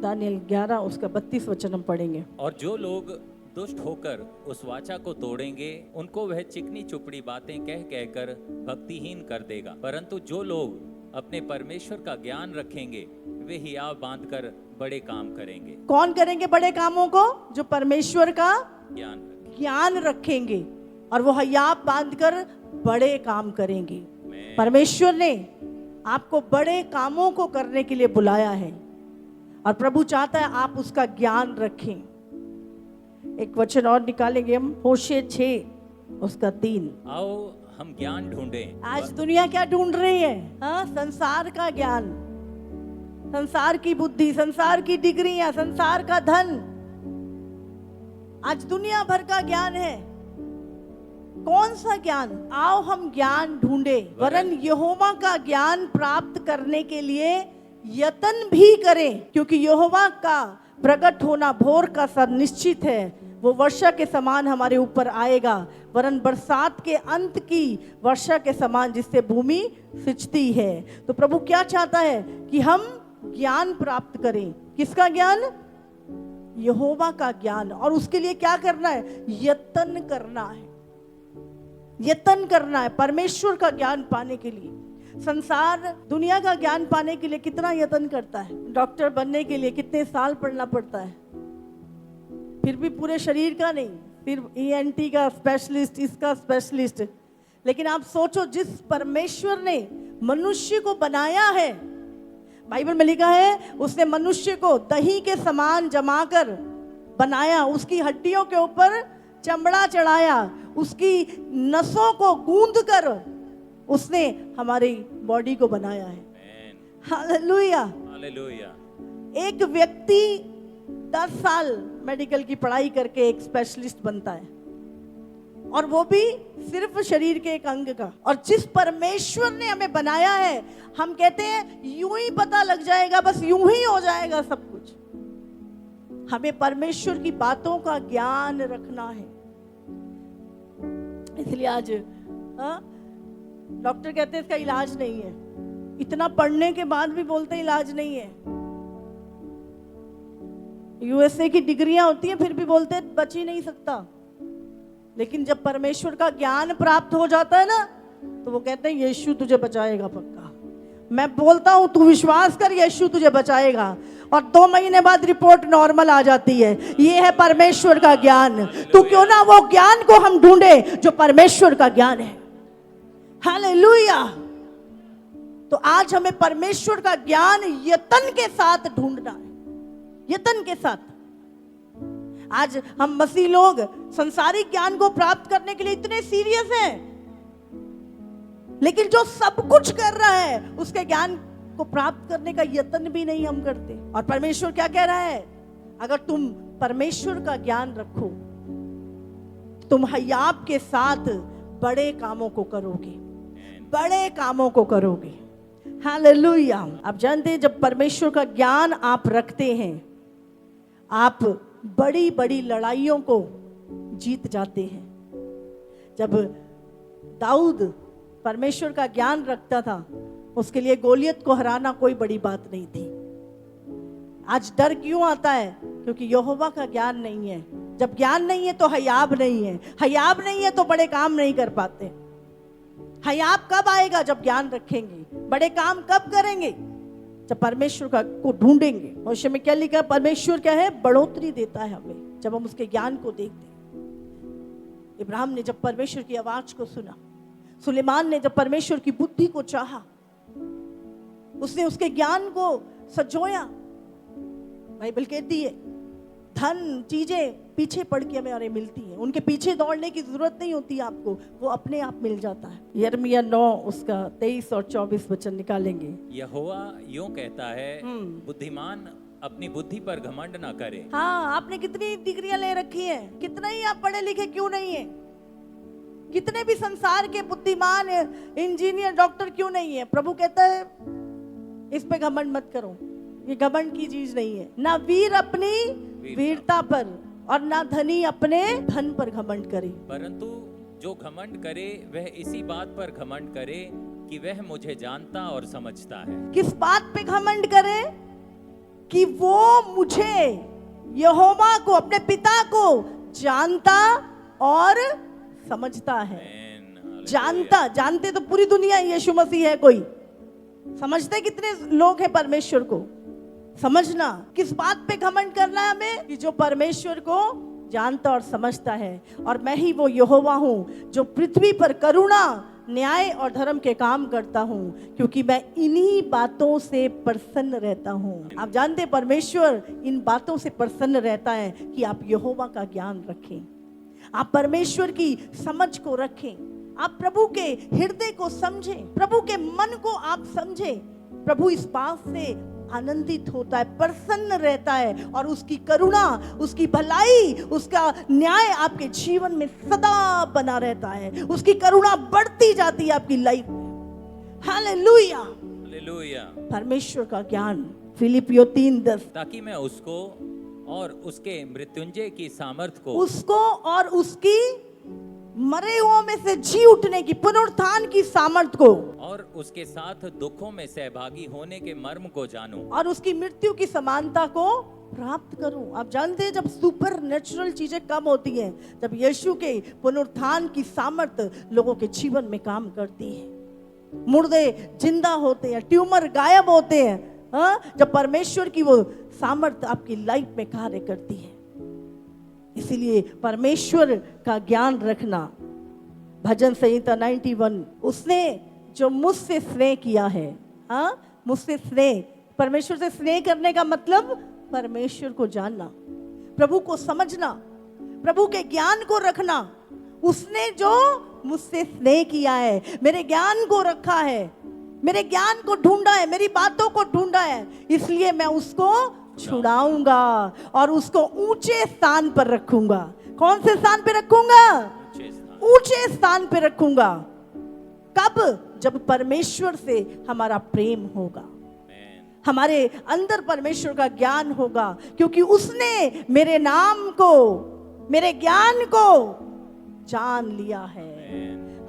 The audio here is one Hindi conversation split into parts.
दानियल 11 उसका 32 वचन हम पढ़ेंगे। और जो लोग दुष्ट होकर उस वाचा को तोड़ेंगे, उनको वह चिकनी चुपड़ी बातें कह कहकर भक्तिहीन कर देगा। परंतु जो लोग अपने परमेश्वर का ज्ञान रखेंगे, वे हियाव बांधकर बड़े काम करेंगे। कौन करेंगे बड़े कामों को? जो परमेश्वर का ज्ञान रखेंगे और वो हियाव बांधकर बड़े काम करेंगे। परमेश्वर ने आपको बड़े कामों को करने के लिए बुलाया है और प्रभु चाहता है आप उसका ज्ञान रखें। एक वचन और निकालेंगे हम, होशे 6 उसका 3। आओ हम ज्ञान ढूंढें। आज दुनिया क्या ढूंढ रही है? हाँ, संसार का ज्ञान, संसार की बुद्धि, संसार की डिग्रियां, संसार का धन। आज दुनिया भर का ज्ञान है। कौन सा ज्ञान? आओ हम ज्ञान ढूंढे, वरन यहोवा का ज्ञान प्राप्त करने के लिए यत्न भी करें, क्योंकि यहोवा का प्रकट होना भोर का सा निश्चित है। वो वर्षा के समान हमारे ऊपर आएगा, वरन बरसात के अंत की वर्षा के समान, जिससे भूमि सिंचती है। तो प्रभु क्या चाहता है कि हम ज्ञान प्राप्त करें। किसका ज्ञान? यहोवा का ज्ञान। और उसके लिए क्या करना है? यत्न करना है, यत्न करना है परमेश्वर का ज्ञान पाने के लिए। संसार दुनिया का ज्ञान पाने के लिए कितना यत्न करता है। डॉक्टर बनने के लिए कितने साल पढ़ना पड़ता है, फिर भी पूरे शरीर का नहीं, फिर ENT का स्पेशलिस्ट, इसका स्पेशलिस्ट। लेकिन आप सोचो, जिस परमेश्वर ने मनुष्य को बनाया है, बाइबल में लिखा है उसने मनुष्य को दही के समान जमाकर बनाया, उसकी हड्डियों के ऊपर चमड़ा चढ़ाया, उसकी नसों को गूंद कर उसने हमारी बॉडी को बनाया है। Hallelujah, hallelujah. एक व्यक्ति 10 साल मेडिकल की पढ़ाई करके एक स्पेशलिस्ट बनता है, और वो भी सिर्फ शरीर के एक अंग का। और जिस परमेश्वर ने हमें बनाया है, हम कहते हैं यूं ही पता लग जाएगा, बस यूं ही हो जाएगा सब कुछ। हमें परमेश्वर की बातों का ज्ञान रखना है। इसलिए आज डॉक्टर कहते हैं इसका इलाज नहीं है, इतना पढ़ने के बाद भी बोलते हैं इलाज नहीं है। USA की डिग्रियां होती हैं, फिर भी बोलते हैं बच ही नहीं सकता। लेकिन जब परमेश्वर का ज्ञान प्राप्त हो जाता है ना, तो वो कहते हैं यीशु तुझे बचाएगा पक्का। मैं बोलता हूं तू विश्वास कर, यीशु तुझे बचाएगा। और 2 महीने बाद रिपोर्ट नॉर्मल आ जाती है। ये है परमेश्वर का ज्ञान। तू क्यों ना वो ज्ञान को हम ढूंढे जो परमेश्वर का ज्ञान है। हालेलुया। तो आज हमें परमेश्वर का ज्ञान यत्न के साथ ढूंढना है, यत्न के साथ। आज हम मसीह लोग संसारिक ज्ञान को प्राप्त करने के लिए इतने सीरियस हैं, लेकिन जो सब कुछ कर रहा है उसके ज्ञान को प्राप्त करने का यत्न भी नहीं हम करते। और परमेश्वर क्या कह रहा है? अगर तुम परमेश्वर का ज्ञान रखो, तुम हियाव के साथ बड़े कामों को करोगे, बड़े कामों को करोगे। हालेलुया। आप जानते हैं, जब परमेश्वर का ज्ञान आप रखते हैं, आप बड़ी बड़ी लड़ाइयों को जीत जाते हैं। जब दाऊद परमेश्वर का ज्ञान रखता था, उसके लिए गोलियत को हराना कोई बड़ी बात नहीं थी। आज डर क्यों आता है? क्योंकि यहोवा का ज्ञान नहीं है। जब ज्ञान नहीं है तो हियाव नहीं है, हियाव नहीं है तो बड़े काम नहीं कर पाते। हियाव कब आएगा? जब ज्ञान रखेंगे। बड़े काम कब करेंगे? जब परमेश्वर को ढूंढेंगे। होशे में क्या लिखा? परमेश्वर क्या है? बढ़ोतरी देता है हमें जब हम उसके ज्ञान को देखते हैं। इब्राहिम ने जब परमेश्वर की आवाज को सुना, सुलेमान ने जब परमेश्वर की बुद्धि को चाहा, उसने उसके ज्ञान को सजोया। बाइबल कहती है धन चीजें पीछे पड़ के हमें मिलती हैं, उनके पीछे दौड़ने की जरूरत नहीं होती आपको, वो अपने आप मिल जाता है। यिर्मयाह 9 उसका 23 और 24 वचन निकालेंगे। यहोवा यूं कहता है, बुद्धिमान अपनी बुद्धि पर घमंड ना करे। हाँ, आपने कितनी डिग्रियां ले रखी हैं, कितना ही आप पढ़े लिखे क्यों नहीं है, कितने भी संसार के बुद्धिमान इंजीनियर डॉक्टर क्यों नहीं है, प्रभु कहता है इस पे घमंड मत करो, ये घमंड की चीज नहीं है। ना वीर अपनी वीरता पर और ना धनी अपने धन पर घमंड करे, परंतु जो घमंड करे वह इसी बात पर घमंड करे कि वह मुझे जानता और समझता है। किस बात पे घमंड करे? कि वो मुझे यहोवा को, अपने पिता को जानता और समझता है। जानते तो पूरी दुनिया यीशु मसीह है, कोई समझते कितने लोग हैं परमेश्वर को? समझना, किस बात पे घमंड करना है हमें? कि जो परमेश्वर को जानता और समझता है, और मैं ही वो यहोवा हूं जो पृथ्वी पर करुणा, न्याय और धर्म के काम करता हूं, क्योंकि मैं इन्हीं बातों से प्रसन्न रहता हूं। आप जानते हैं परमेश्वर इन बातों से प्रसन्न रहता है कि आप यहोवा का ज्ञान रखें, आप परमेश्वर की समझ को रखें, आप प्रभु के हृदय को समझें, प्रभु के मन को आप समझें। प्रभु इस बात से आनंदित होता है, प्रसन्न रहता है, और उसकी करुणा, उसकी भलाई, उसका न्याय आपके जीवन में सदा बना रहता है। उसकी करुणा बढ़ती जाती है आपकी लाइफ में। Hallelujah, hallelujah. परमेश्वर का ज्ञान, फिलिपियो 3:10, ताकि मैं उसको और उसके मृत्युंजय की सामर्थ को, उसको और उसकी मरे हुओं में से जी उठने की, पुनरुत्थान की सामर्थ को, और उसके साथ दुखों में सहभागी होने के मर्म को जानूं, और उसकी मृत्यु की समानता को प्राप्त करूं। आप जानते हैं जब सुपर नेचुरल चीजें कम होती हैं, जब यीशु के पुनरुत्थान की सामर्थ लोगों के जीवन में काम करती है, मुर्दे जिंदा होते हैं, ट्यूमर गायब होते हैं, जब परमेश्वर की वो सामर्थ आपकी लाइफ में कार्य करती है। इसीलिए परमेश्वर का ज्ञान रखना। भजन संहिता 91, उसने जो मुझसे स्नेह किया है, मुझसे स्नेह, परमेश्वर से स्नेह करने का मतलब परमेश्वर को जानना, प्रभु को समझना, प्रभु के ज्ञान को रखना। उसने जो मुझसे स्नेह किया है, मेरे ज्ञान को रखा है, मेरे ज्ञान को ढूंढा है, मेरी बातों को ढूंढा है, इसलिए मैं उसको छुड़ाऊंगा और उसको ऊंचे स्थान पर रखूंगा। कौन से स्थान पे रखूंगा? ऊंचे स्थान पे रखूंगा। कब? जब परमेश्वर से हमारा प्रेम होगा, हमारे अंदर परमेश्वर का ज्ञान होगा, क्योंकि उसने मेरे नाम को, मेरे ज्ञान को जान लिया है।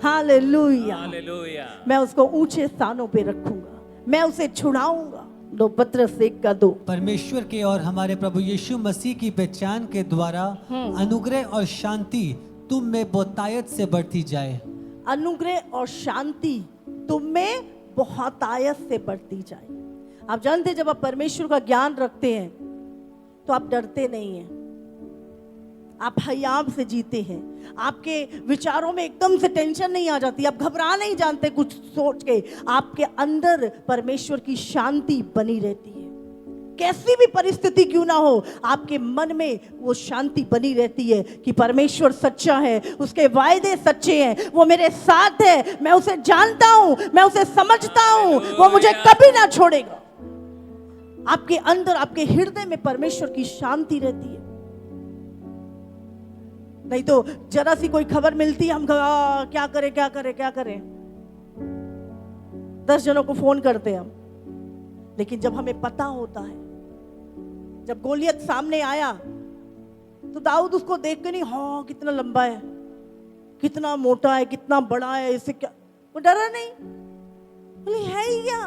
Hallelujah, hallelujah. मैं उसको ऊंचे स्थानों पे रखूंगा, मैं उसे छुड़ाऊंगा। 2 पत्रस 1:2, परमेश्वर के और हमारे प्रभु यीशु मसीह की पहचान के द्वारा अनुग्रह और शांति तुम में बहुतायत से बढ़ती जाए। अनुग्रह और शांति तुम में बहुतायत से बढ़ती जाए। आप जानते हैं जब आप परमेश्वर का ज्ञान रखते हैं तो आप डरते नहीं हैं, आप हयाम से जीते हैं, आपके विचारों में एकदम से टेंशन नहीं आ जाती, आप घबरा नहीं जानते कुछ सोच के, आपके अंदर परमेश्वर की शांति बनी रहती है। कैसी भी परिस्थिति क्यों ना हो, आपके मन में वो शांति बनी रहती है कि परमेश्वर सच्चा है, उसके वायदे सच्चे हैं, वो मेरे साथ है, मैं उसे जानता हूं, मैं उसे समझता हूं, वो मुझे कभी ना छोड़ेगा। आपके अंदर, आपके हृदय में परमेश्वर की शांति रहती है। नहीं तो जरा सी कोई खबर मिलती है, हम क्या करें क्या करें क्या करें, 10 जनों को फोन करते हैं हम। लेकिन जब हमें पता होता है, जब गोलियत सामने आया तो दाऊद उसको देख के नहीं, हाँ कितना लंबा है, कितना मोटा है, कितना बड़ा है, इससे क्या, वो डरा नहीं, बोले है ही क्या,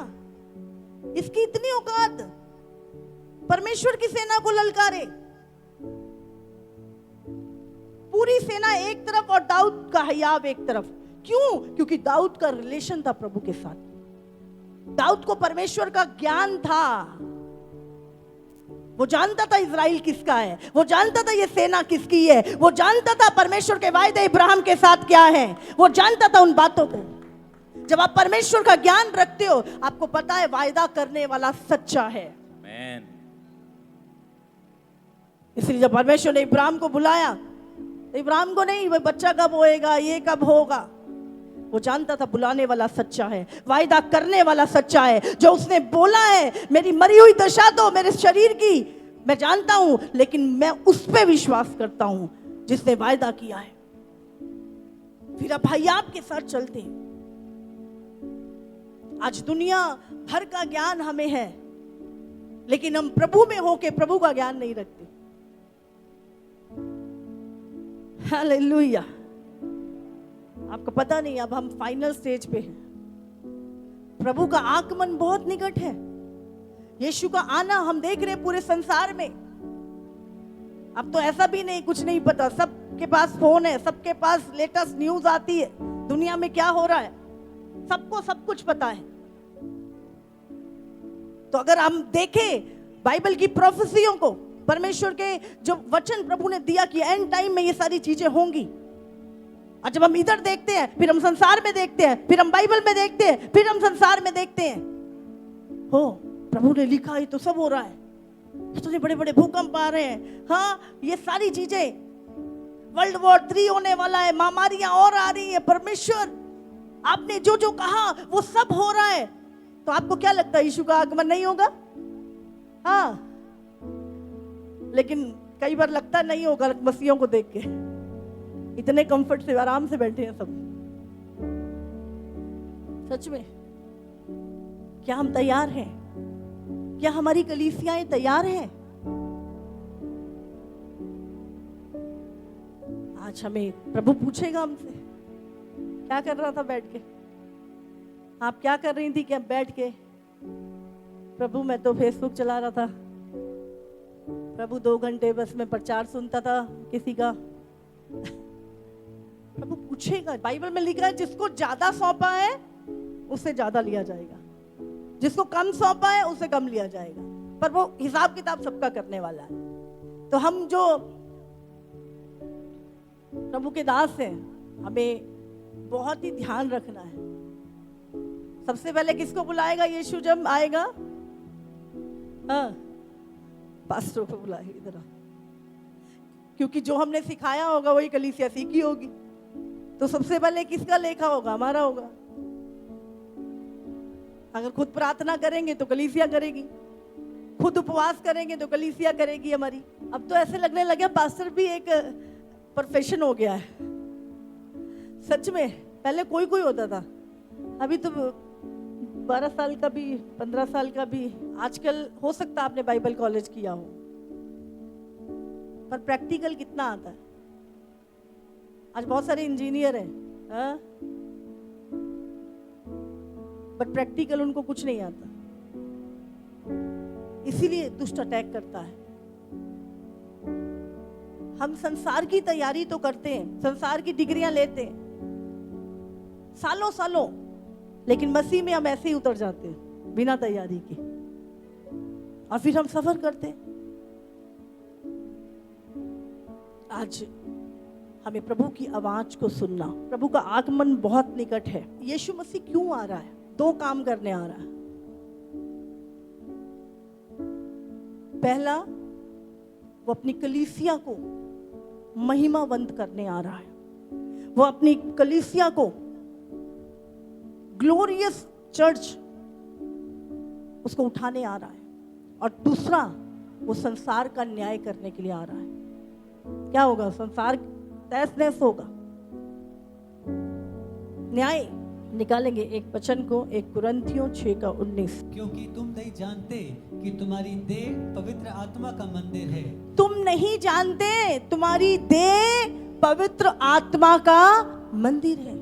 इसकी इतनी औकात, परमेश्वर की सेना को ललकारे। पूरी सेना एक तरफ और दाऊद का हयाब एक तरफ। क्यों? क्योंकि दाऊद का रिलेशन था प्रभु के साथ, दाऊद को परमेश्वर का ज्ञान था, वो जानता था इज़राइल किसका है, वो जानता था ये सेना किसकी है, वो जानता था परमेश्वर के वायदे इब्राहिम के साथ क्या है, वो जानता था उन बातों को। जब आप परमेश्वर का ज्ञान रखते हो, आपको पता है वायदा करने वाला सच्चा है। इसलिए जब परमेश्वर ने इब्राहिम को बुलाया, इब्राहिम को नहीं, वह बच्चा कब होएगा, ये कब होगा, वो जानता था बुलाने वाला सच्चा है, वायदा करने वाला सच्चा है। जो उसने बोला है, मेरी मरी हुई दशा तो मेरे शरीर की मैं जानता हूं, लेकिन मैं उस पे विश्वास करता हूं जिसने वायदा किया है। फिर अब भाई आपके साथ चलते हैं। आज दुनिया भर का ज्ञान हमें है, लेकिन हम प्रभु में होके प्रभु का ज्ञान नहीं रखते। हालेलुया। आपको पता नहीं, अब हम फाइनल स्टेज पे हैं, प्रभु का आगमन बहुत निकट है। यीशु का आना हम देख रहे हैं पूरे संसार में। अब तो ऐसा भी नहीं कुछ नहीं पता, सबके पास फोन है, सबके पास लेटेस्ट न्यूज आती है, दुनिया में क्या हो रहा है सबको सब कुछ पता है। तो अगर हम देखें बाइबल की प्रोफेसियों को, परमेश्वर के जो वचन प्रभु ने दिया कि एंड टाइम में ये सारी चीजें होंगी, और जब हम इधर देखते हैं, फिर हम संसार में देखते हैं, फिर हम बाइबल में देखते हैं, फिर हम संसार में देखते हैं, हो प्रभु ने लिखा है तो सब हो रहा है, इतने बड़े बड़े भूकंप आ रहे हैं, हाँ ये सारी चीजें, वर्ल्ड वॉर 3 होने वाला है, महामारियां और आ रही है, परमेश्वर आपने जो जो कहा वो सब हो रहा है। तो आपको क्या लगता है यीशु का आगमन नहीं होगा? हाँ, लेकिन कई बार लगता नहीं होगा मसीहों को देख के, इतने कंफर्ट से आराम से बैठे हैं सब। सच में क्या हम तैयार हैं? क्या हमारी कलीसियाएं तैयार हैं? आज हमें प्रभु पूछेगा हमसे, क्या कर रहा था बैठ के? आप क्या कर रही थी क्या बैठ के? प्रभु मैं तो फेसबुक चला रहा था। प्रभु 2 घंटे बस मैं प्रचार सुनता था किसी का। प्रभु पूछेगा, बाइबल में लिखा है जिसको ज्यादा सौंपा है उससे ज्यादा लिया जाएगा, जिसको कम सौंपा है उससे कम लिया जाएगा, पर वो हिसाब किताब सबका करने वाला है। तो हम जो प्रभु के दास हैं, हमें बहुत ही ध्यान रखना है। सबसे पहले किसको बुलाएगा यीशु जब आएगा? हाँ, पास्टर को बुलाएगा इधर, क्योंकि जो हमने सिखाया होगा वही कलीसिया सीखी होगी। तो सबसे पहले किसका लेखा होगा? हमारा होगा। अगर खुद प्रार्थना करेंगे तो कलीसिया करेगी, खुद उपवास करेंगे तो कलीसिया करेगी हमारी। अब तो ऐसे लगने लगे पास्टर भी एक प्रोफेशन हो गया है। सच में पहले कोई कोई होता था, अभी तो 12 साल का भी 15 साल का भी, आजकल हो सकता है आपने बाइबल कॉलेज किया हो, पर प्रैक्टिकल कितना आता है? आज बहुत सारे इंजीनियर हैं, बट प्रैक्टिकल उनको कुछ नहीं आता। इसीलिए दुष्ट अटैक करता है। हम संसार की तैयारी तो करते हैं, संसार की डिग्रियां लेते हैं सालों सालों, लेकिन मसीह में हम ऐसे ही उतर जाते हैं बिना तैयारी के, और फिर हम सफर करते हैं। आज हमें प्रभु की आवाज को सुनना, प्रभु का आगमन बहुत निकट है। यीशु मसीह क्यों आ रहा है? 2 काम करने आ रहा है। पहला, वो अपनी कलीसिया को महिमावंत करने आ रहा है। वो अपनी कलीसिया को, ग्लोरियस चर्च, उसको उठाने आ रहा है। और दूसरा, वो संसार का न्याय करने के लिए आ रहा है। क्या होगा? संसार तहस नहस होगा, न्याय निकालेंगे। एक वचन को, 1 कुरिन्थियों 6:19, क्योंकि तुम नहीं जानते कि तुम्हारी देह पवित्र आत्मा का मंदिर है। तुम नहीं जानते तुम्हारी देह पवित्र आत्मा का मंदिर है।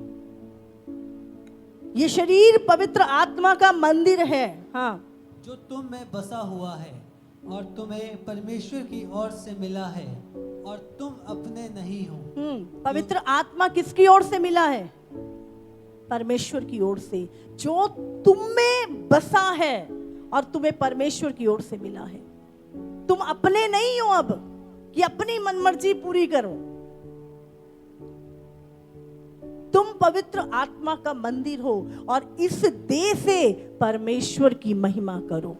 ये शरीर पवित्र आत्मा का मंदिर है, हाँ, जो तुम में बसा हुआ है और तुम्हें परमेश्वर की ओर से मिला है, और तुम अपने नहीं हो। पवित्र आत्मा किसकी ओर से मिला है? परमेश्वर की ओर से, जो तुम में बसा है और तुम्हें परमेश्वर की ओर से मिला है। तुम अपने नहीं हो अब कि अपनी मनमर्जी पूरी करो। तुम पवित्र आत्मा का मंदिर हो, और इस देह से परमेश्वर की महिमा करो,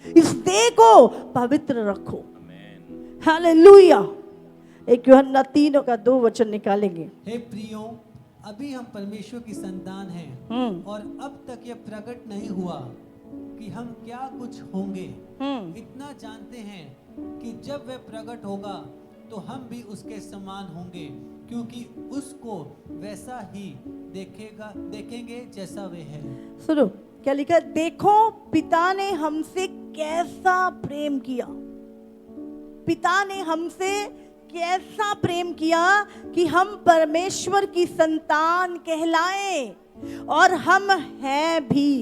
इस देह को पवित्र रखो। हालेलुया। 1 यूहन्ना 3:2 वचन निकालेंगे। हे प्रियो, अभी हम परमेश्वर की संतान हैं, और अब तक यह प्रकट नहीं हुआ कि हम क्या कुछ होंगे। इतना जानते हैं कि जब वह प्रकट होगा तो हम भी उसके समान होंगे, क्योंकि उसको वैसा ही देखेंगे जैसा वे है। सुनो क्या लिखा, देखो पिता ने हमसे कैसा प्रेम किया। पिता ने हमसे कैसा प्रेम किया कि हम परमेश्वर की संतान कहलाएं, और हम हैं भी।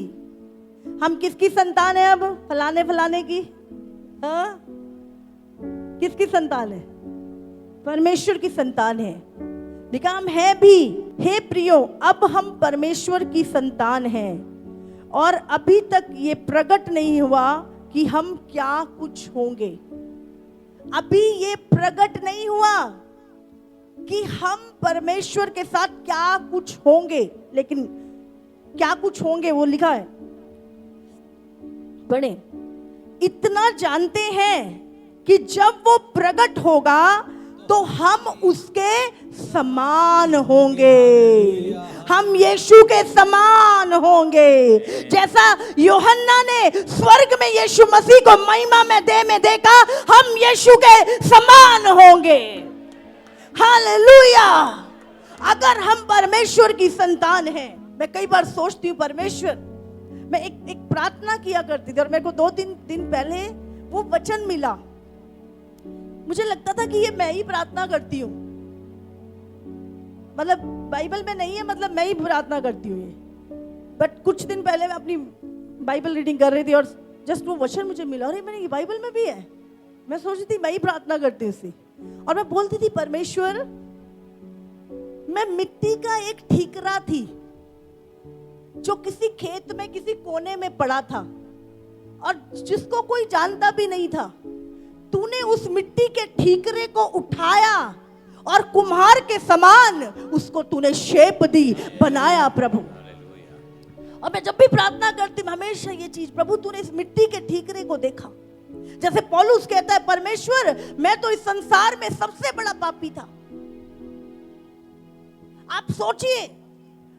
हम किसकी संतान है? अब फलाने फलाने की? हाँ, किसकी संतान है? परमेश्वर की संतान है। देखा, हम है भी। हे प्रियो, अब हम परमेश्वर की संतान हैं और अभी तक ये प्रकट नहीं हुआ कि हम क्या कुछ होंगे। अभी ये प्रकट नहीं हुआ कि हम परमेश्वर के साथ क्या कुछ होंगे, लेकिन क्या कुछ होंगे वो लिखा है। पढ़े, इतना जानते हैं कि जब वो प्रकट होगा तो हम उसके समान होंगे। हम यीशु के समान होंगे। जैसा यूहन्ना ने स्वर्ग में यीशु मसीह को महिमा में देखा, हम यीशु के समान होंगे। हालेलुया। अगर हम परमेश्वर की संतान हैं, मैं कई बार सोचती हूँ परमेश्वर, मैं एक प्रार्थना किया करती थी और मेरे को 2-3 दिन पहले वो वचन मिला। मुझे लगता था कि ये मैं ही प्रार्थना करती हूँ, मतलब बाइबल में नहीं है, मतलब मैं ही प्रार्थना करती हूँ ये। बट कुछ दिन पहले मैं अपनी बाइबल रीडिंग कर रही थी और जस्ट वो वचन मुझे मिला, अरे मैंने ये बाइबल में भी है। मैं सोच रही थी मैं ही प्रार्थना करती हूँ इसी, और मैं बोलती थी परमेश्वर, मैं मिट्टी का एक ठीकरा थी जो किसी खेत में किसी कोने में पड़ा था और जिसको कोई जानता भी नहीं था। तूने उस मिट्टी के ठीकरे को उठाया और कुम्हार के समान उसको तूने शेप दी, बनाया प्रभु। और मैं जब भी प्रार्थना करती हूँ हमेशा ये चीज, प्रभु तूने इस मिट्टी के ठीकरे को देखा। जैसे पौलुस कहता है, परमेश्वर मैं तो इस संसार में सबसे बड़ा पापी था। आप सोचिए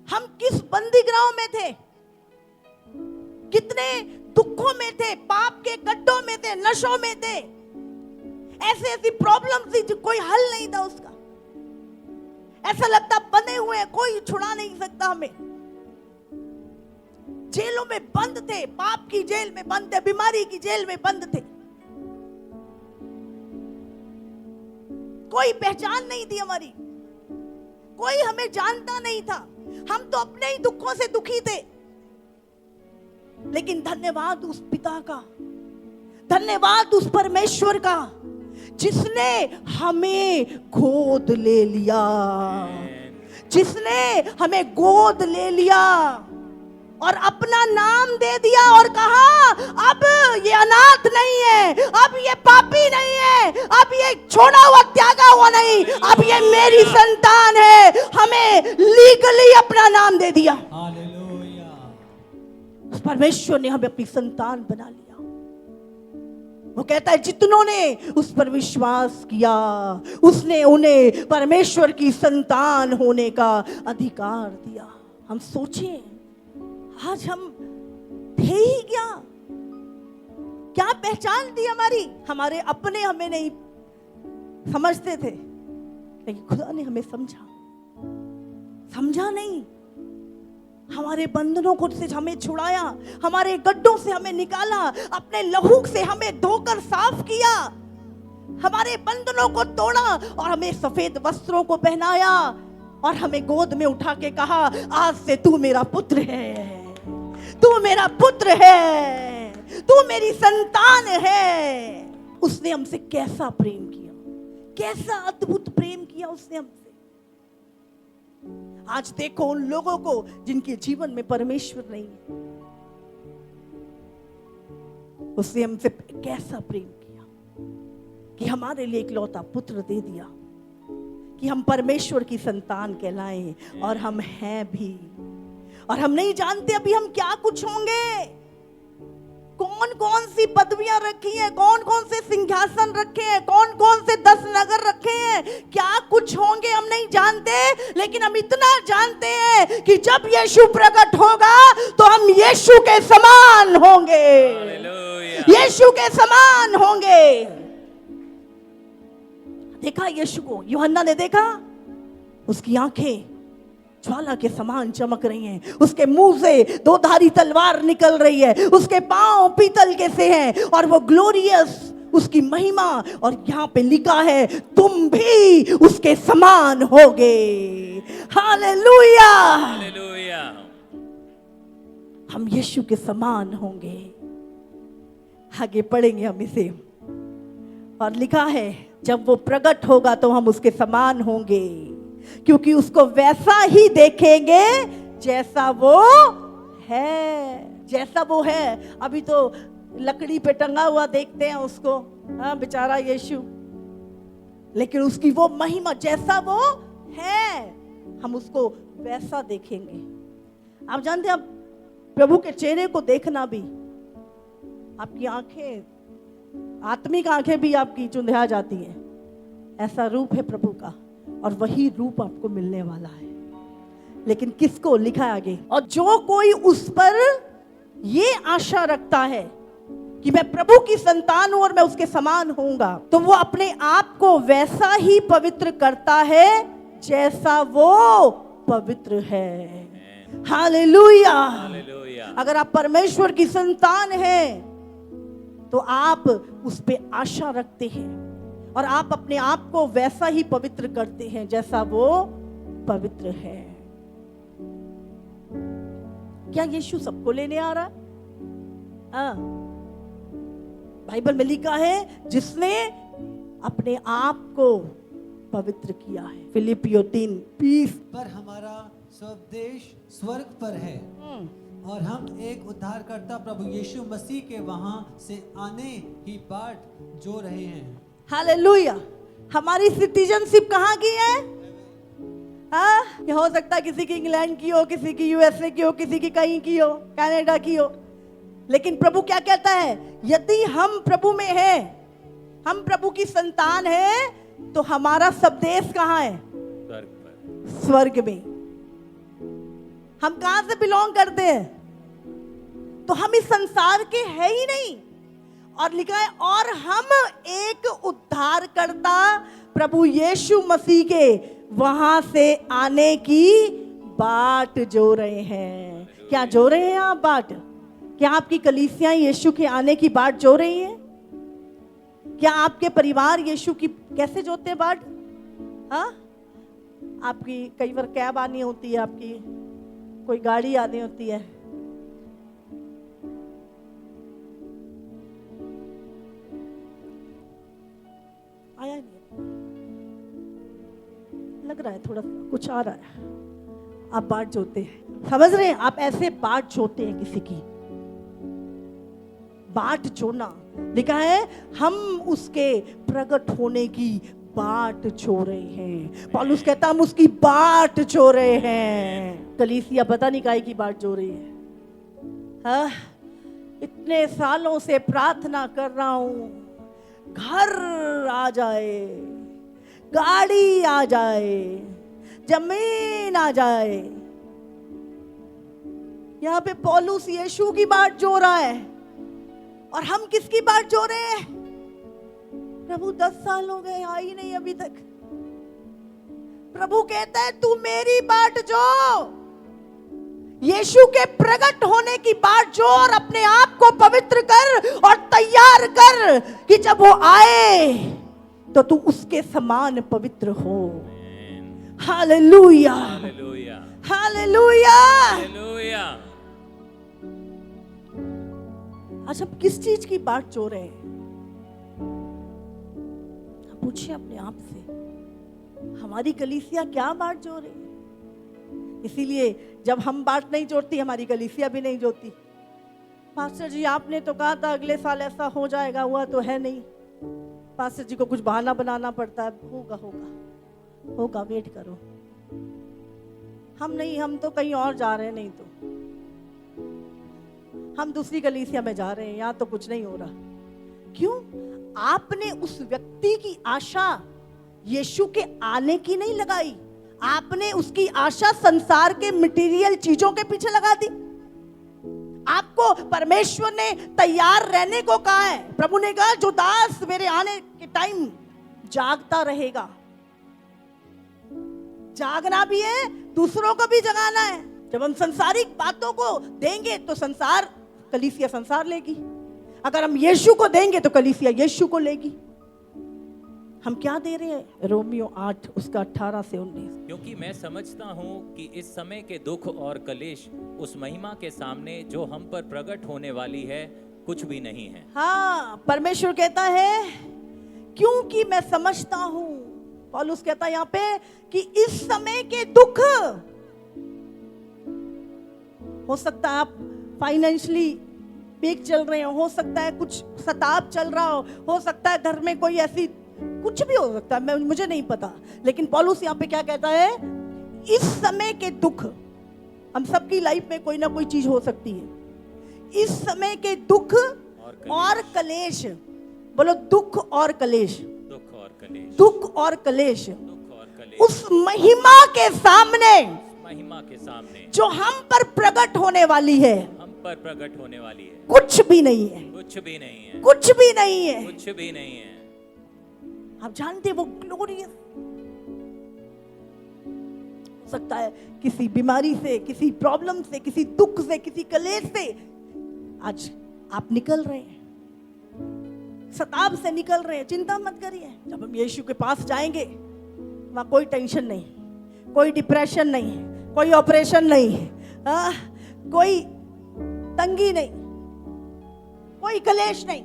हम किस बंदीगृह में थे, कितने दुखों में थे, पाप के गड्ढों में थे, नशों में थे, ऐसी प्रॉब्लम थी जो कोई हल नहीं था उसका। ऐसा लगता बंधे हुए हैं, कोई छुड़ा नहीं सकता हमें। जेलों में बंद थे, पाप की जेल में बंद थे, बीमारी की जेल में बंद थे। कोई पहचान नहीं थी हमारी, कोई हमें जानता नहीं था। हम तो अपने ही दुखों से दुखी थे। लेकिन धन्यवाद उस पिता का, धन्यवाद उस परमेश्वर का जिसने हमें गोद ले लिया, जिसने हमें गोद ले लिया और अपना नाम दे दिया और कहा अब ये अनाथ नहीं है, अब ये पापी नहीं है, अब ये छोड़ा हुआ त्यागा हुआ नहीं, अब ये मेरी संतान है। हमें लीगली अपना नाम दे दिया। हालेलुया। उस परमेश्वर ने हमें अपनी संतान बना लिया। वो कहता है जितनों ने उस पर विश्वास किया उसने उन्हें परमेश्वर की संतान होने का अधिकार दिया। हम सोचें आज हम थे ही क्या पहचान थी हमारी? हमारे अपने हमें नहीं समझते थे, लेकिन खुदा ने हमें समझा नहीं। हमारे बंधनों को से हमें छुड़ाया, हमारे गड्ढों से हमें निकाला, अपने लहू से हमें धोकर साफ किया, हमारे बंधनों को तोड़ा और हमें सफेद वस्त्रों को पहनाया और हमें गोद में उठा के कहा आज से तू मेरा पुत्र है, तू मेरा पुत्र है, तू मेरी संतान है। उसने हमसे कैसा प्रेम किया, कैसा अद्भुत प्रेम किया उसने हमसे। आज देखो उन लोगों को जिनके जीवन में परमेश्वर नहीं है, उसने हमसे कैसा प्रेम किया कि हमारे लिए इकलौता पुत्र दे दिया कि हम परमेश्वर की संतान कहलाएं, और हम हैं भी। और हम नहीं जानते अभी हम क्या कुछ होंगे, कौन कौन सी पदवियां रखी हैं, कौन कौन से सिंहासन रखे हैं, कौन कौन से 10 नगर रखे हैं, क्या कुछ होंगे हम नहीं जानते। लेकिन हम इतना जानते हैं कि जब यीशु प्रकट होगा तो हम यीशु के समान होंगे, यीशु के समान होंगे। देखा यीशु को, यूहन्ना ने देखा, उसकी आंखें ज्वाला के समान चमक रही हैं, उसके मुंह से 2 धारी तलवार निकल रही है, उसके पांव पीतल के से हैं और वो ग्लोरियस, उसकी महिमा। और यहाँ पे लिखा है तुम भी उसके समान होगे। Hallelujah, hallelujah. हम यीशु के समान होंगे। आगे पढ़ेंगे हम इसे, और लिखा है जब वो प्रकट होगा तो हम उसके समान होंगे, क्योंकि उसको वैसा ही देखेंगे जैसा वो है। जैसा वो है। अभी तो लकड़ी पे टंगा हुआ देखते हैं उसको, हाँ बेचारा यीशु, लेकिन उसकी वो महिमा जैसा वो है हम उसको वैसा देखेंगे। आप जानते हैं, आप प्रभु के चेहरे को देखना भी, आपकी आंखें, आत्मिक आंखें भी आपकी चुंधिया जाती हैं। ऐसा रूप है प्रभु का, और वही रूप आपको मिलने वाला है। लेकिन किसको? लिखा है आगे, और जो कोई उस पर ये आशा रखता है कि मैं प्रभु की संतान हूं और मैं उसके समान होऊंगा, तो वो अपने आप को वैसा ही पवित्र करता है जैसा वो पवित्र है। हालेलुया। हालेलुया। अगर आप परमेश्वर की संतान हैं तो आप उस पे आशा रखते हैं, और आप अपने आप को वैसा ही पवित्र करते हैं जैसा वो पवित्र है। क्या यीशु सबको लेने आ रहा है? बाइबल में लिखा है जिसने अपने आप को पवित्र किया है। फिलिपियो 3:20। पर हमारा स्वदेश स्वर्ग पर है, और हम एक उद्धारकर्ता प्रभु यीशु मसीह के वहां से आने की बाट जो रहे हैं। हालेलुया। हमारी सिटीजनशिप कहाँ की है? हो सकता है किसी की इंग्लैंड की हो, किसी की यूएसए की हो, किसी की कहीं की हो, कनाडा की हो, लेकिन प्रभु क्या कहता है? यदि हम प्रभु में हैं, हम प्रभु की संतान हैं, तो हमारा स्वदेश कहाँ है? स्वर्ग पर। स्वर्ग में। हम कहां से बिलोंग करते हैं? तो हम इस संसार के है ही नहीं। और लिखा है, और हम एक उद्धारकर्ता प्रभु यीशु मसीह के वहां से आने की बाट जो रहे हैं। क्या जो रहे हैं आप बाट? क्या आपकी कलीसियां यीशु के आने की बाट जो रही हैं? क्या आपके परिवार यीशु की कैसे जोते हैं बाट? हाँ, आपकी कई बार कैब आनी होती है, आपकी कोई गाड़ी आनी होती है, आया नहीं, लग रहा है थोड़ा कुछ आ रहा है। आप बाट जोते हैं, समझ रहे हैं? आप ऐसे बाट जोते हैं किसी की। बाट जोना लिखा है, हम उसके प्रकट होने की बाट जो रहे हैं। पौलुस कहता हम उसकी बाट जो रहे हैं। कलीसिया पता नहीं काहे की बाट जो रही है। हाँ, इतने सालों से प्रार्थना कर रहा हूं, घर आ जाए, गाड़ी आ जाए, जमीन आ जाए। यहां पे पौलुस यीशु की बाट जो रहा है, और हम किसकी बाट जो रहे हैं? प्रभु 10 साल हो गए, आई नहीं अभी तक। प्रभु कहता है तू मेरी बाट जो, यीशु के प्रकट होने की बाट जो, और अपने आप को पवित्र कर और तैयार कर कि जब वो आए तो तू उसके समान पवित्र हो। Hallelujah, hallelujah, hallelujah, hallelujah. आज हम किस चीज की बाट जो रहे हैं? पूछिए अपने आप से, हमारी कलीसिया क्या बाट जो रही है? इसीलिए जब हम बाट नहीं जोड़ती, हमारी कलीसिया भी नहीं जोड़ती। पास्टर जी आपने तो कहा था अगले साल ऐसा हो जाएगा, हुआ तो है नहीं। पास्टर जी को कुछ बहाना बनाना पड़ता है, होगा होगा होगा, वेट करो। हम नहीं, हम तो कहीं और जा रहे हैं, नहीं तो हम दूसरी कलीसिया में जा रहे हैं, यहाँ तो कुछ नहीं हो रहा। क्यों? आपने उस व्यक्ति की आशा यीशु के आने की नहीं लगाई, आपने उसकी आशा संसार के मटेरियल चीजों के पीछे लगा दी। आपको परमेश्वर ने तैयार रहने को कहा है। प्रभु ने कहा जो दास मेरे आने के टाइम जागता रहेगा, जागना भी है, दूसरों को भी जगाना है। जब हम संसारिक बातों को देंगे तो संसार, कलीसिया संसार लेगी। अगर हम यीशु को देंगे तो कलीसिया यीशु को लेगी। हम क्या दे रहे हैं? रोमियो 8 उसका 18 से 19। क्योंकि मैं समझता हूँ कि इस समय के दुख और कलेश उस महिमा के सामने जो हम पर प्रकट होने वाली है कुछ भी नहीं है। हाँ, परमेश्वर कहता है क्योंकि मैं समझता हूं, पौलुस कहता है यहाँ पे कि इस समय के दुख, हो सकता है आप फाइनेंशियली वीक चल रहे हो सकता है कुछ सताव चल रहा हो सकता है घर में कोई ऐसी, कुछ भी हो सकता है, मुझे नहीं पता, लेकिन पौलुस यहाँ पे क्या कहता है? इस समय के दुख, हम सबकी लाइफ में कोई ना कोई चीज हो सकती है। इस समय के दुख और कलेश, बोलो दुख और कलेश, दुख और कलेश, दुख और कलेश, दुख और कलेश उस महिमा के सामने, महिमा के सामने जो हम पर प्रकट होने वाली है, हम पर प्रकट होने वाली है, कुछ भी नहीं है, कुछ भी नहीं है, कुछ भी नहीं है, कुछ भी नहीं है। आप जानते वो ग्लोरियस हो सकता है किसी बीमारी से, किसी प्रॉब्लम से, किसी दुख से, किसी कलेश से आज आप निकल रहे हैं, सताव से निकल रहे हैं। चिंता मत करिए, जब हम यीशु के पास जाएंगे वहां कोई टेंशन नहीं, कोई डिप्रेशन नहीं, कोई ऑपरेशन नहीं, कोई तंगी नहीं, कोई कलेश नहीं।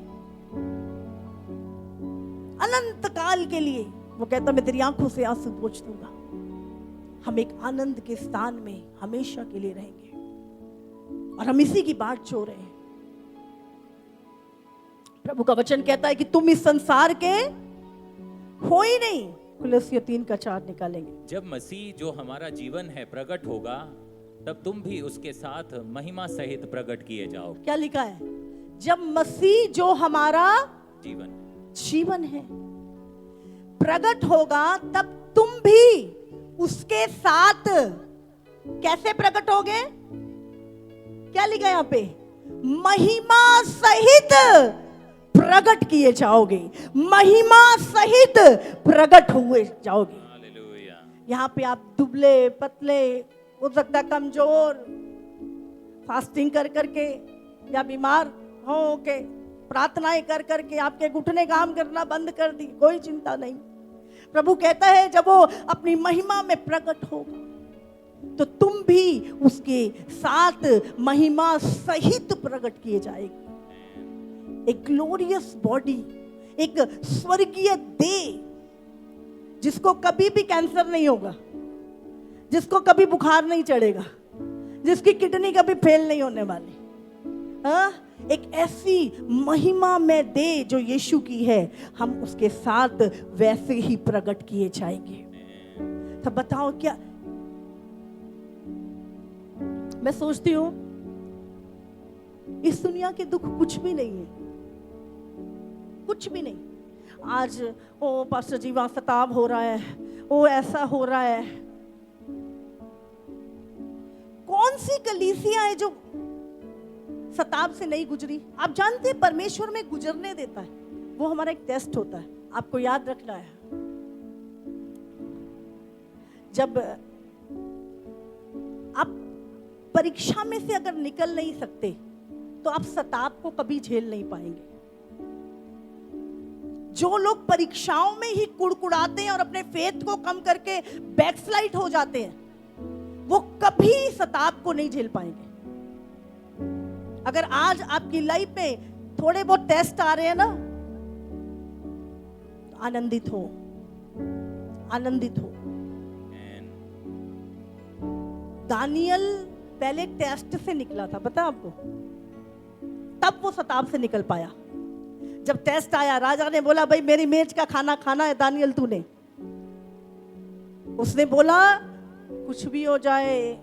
अनंत काल के लिए वो कहता मैं तेरी आंखों से आंसू पोंछ दूंगा। हम एक आनंद के स्थान में हमेशा के लिए रहेंगे और हम इसी की बाट चो रहे हैं। प्रभु का वचन कहता है कि तुम इस संसार के हो ही नहीं। कुलस्सियों 3:4 निकालेंगे। जब मसीह जो हमारा जीवन है प्रकट होगा तब तुम भी उसके साथ महिमा सहित प्रकट किए जाओ। क्या लिखा है? जब मसीह जो हमारा जीवन है प्रकट होगा तब तुम भी उसके साथ कैसे प्रकट होगे? क्या लिखा है यहाँ पे? महिमा सहित प्रकट किए जाओगे, महिमा सहित प्रकट हुए जाओगे। हालेलुया। यहाँ पे आप दुबले पतले, हो सकता कमजोर, फास्टिंग कर करके या बीमार हो के, प्रार्थनाएं कर करके आपके घुटने काम करना बंद कर दी, कोई चिंता नहीं। प्रभु कहता है जब वो अपनी महिमा में प्रकट होगा तो तुम भी उसके साथ महिमा सहित प्रकट किए जाएंगे। एक ग्लोरियस बॉडी, एक स्वर्गीय देह जिसको कभी भी कैंसर नहीं होगा, जिसको कभी बुखार नहीं चढ़ेगा, जिसकी किडनी कभी फेल नहीं होने वाली, एक ऐसी महिमा में दे जो यीशु की है, हम उसके साथ वैसे ही प्रकट किए जाएंगे। तो बताओ क्या, मैं सोचती हूं इस दुनिया के दुख कुछ भी नहीं है, कुछ भी नहीं। आज ओ पास्टर जी वहां सताव हो रहा है, ओ ऐसा हो रहा है। कौन सी कलीसिया है जो सताव से नहीं गुजरी? आप जानते हैं परमेश्वर में गुजरने देता है, वो हमारा एक टेस्ट होता है, आपको याद रखना है। जब आप परीक्षा में से अगर निकल नहीं सकते तो आप सताव को कभी झेल नहीं पाएंगे। जो लोग परीक्षाओं में ही कुड़कुड़ाते हैं और अपने फेथ को कम करके बैकस्लाइड हो जाते हैं, वो कभी सताव को नहीं झेल पाएंगे। अगर आज आपकी लाइफ में थोड़े बहुत टेस्ट आ रहे हैं ना, तो आनंदित हो, आनंदित हो। दानियल पहले टेस्ट से निकला था, पता आपको? तब वो सताव से निकल पाया। जब टेस्ट आया, राजा ने बोला भाई मेरी मेज का खाना खाना है दानियल तूने। उसने बोला कुछ भी हो जाए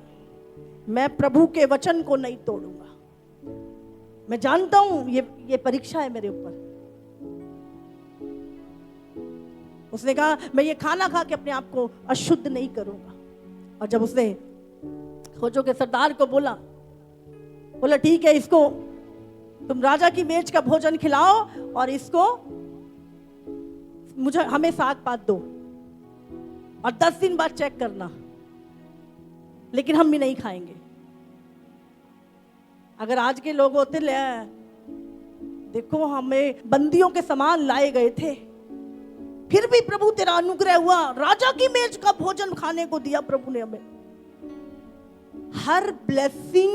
मैं प्रभु के वचन को नहीं तोड़ूंगा, मैं जानता हूं ये परीक्षा है मेरे ऊपर। उसने कहा मैं ये खाना खा के अपने आप को अशुद्ध नहीं करूंगा। और जब उसने खोजों के सरदार को बोला ठीक है, इसको तुम राजा की मेज का भोजन खिलाओ और इसको हमें साग पात दो और 10 दिन बाद चेक करना, लेकिन हम भी नहीं खाएंगे। अगर आज के लोग होते देखो हमें बंदियों के समान लाए गए थे, फिर भी प्रभु तेरा अनुग्रह हुआ, राजा की मेज का भोजन खाने को दिया प्रभु ने हमें। हर ब्लेसिंग